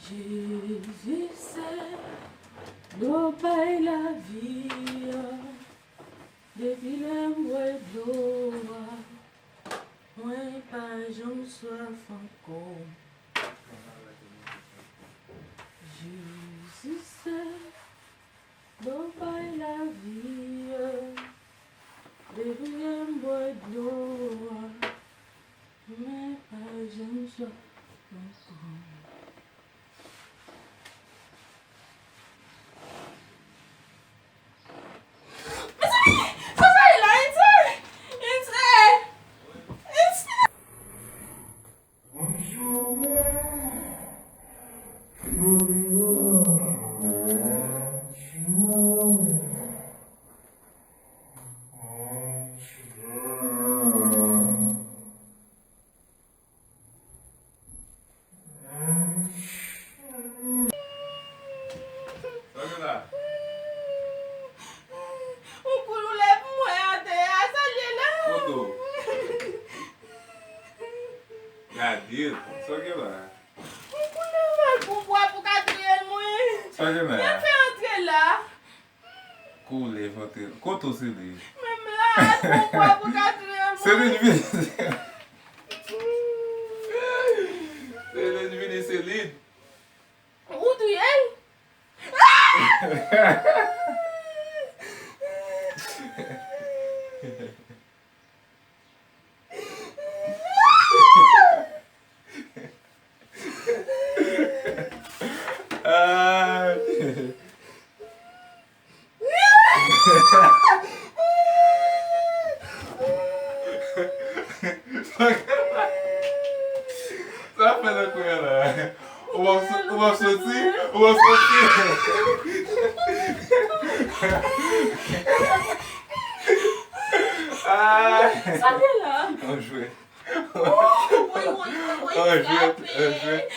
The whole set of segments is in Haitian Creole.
Jésus c'est l'eau paye la vie. Depuis le mois d'eau, moi pas j'en soif encore. Jésus c'est l'eau paye la vie. Depuis le mois d'eau, moi pas j'en soif encore. Cadê? Só que lá. Só que lá. Coulé, vantei. Quanto você diz? Você não devia ser. Você não devia ser lido. Tá falando com ela? Uma sozinha? Uma sozinha? Sabe lá? Um joelho. Um joelho.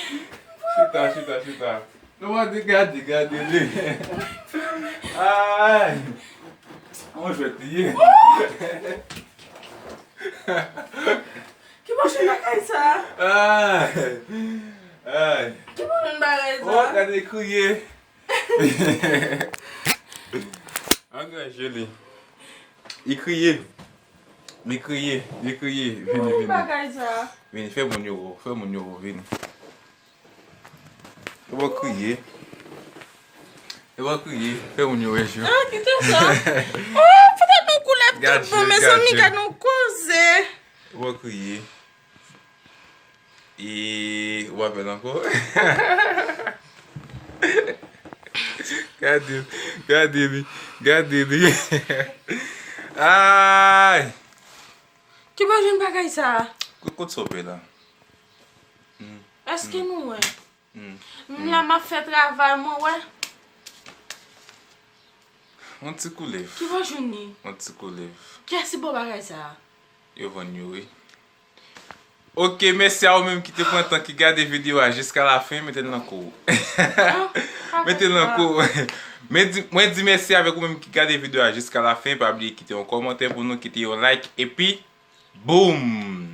Chita. Não vou digar dele. Ai. Um joelho. Que você vai caçar? Ai. Que você vai Oh, caçar? cadê crier? Engagez ele. Il criait. Vini. Vini, fais mon euro, vini. Eu vou crier, fais mon euro, je. Ah, que tem ça? Oh, peut-être nous coulons Gâte, tout, mais ça m'y nous causer. Eu vou crier. E o papel encore. Cadê ele? Ai! Que bom gente bagay ça? Quanto sobe lá? Est-ce que nous ouais? Là m'a fait travail moi ouais. On te coulève. Qui va journée? Qu'est-ce bon bagay ça? Eu vou ignorer. Ok, merci à vous-même qui te prend le temps qui regarde la vidéo jusqu'à la fin. Mettez-le dans le cours. Mettez-le dans le cours. Moi, dis merci avec vous-même qui regarde la vidéo jusqu'à la fin. Pas oublier de quitter un commentaire pour nous, quitter un like. Et puis, boum!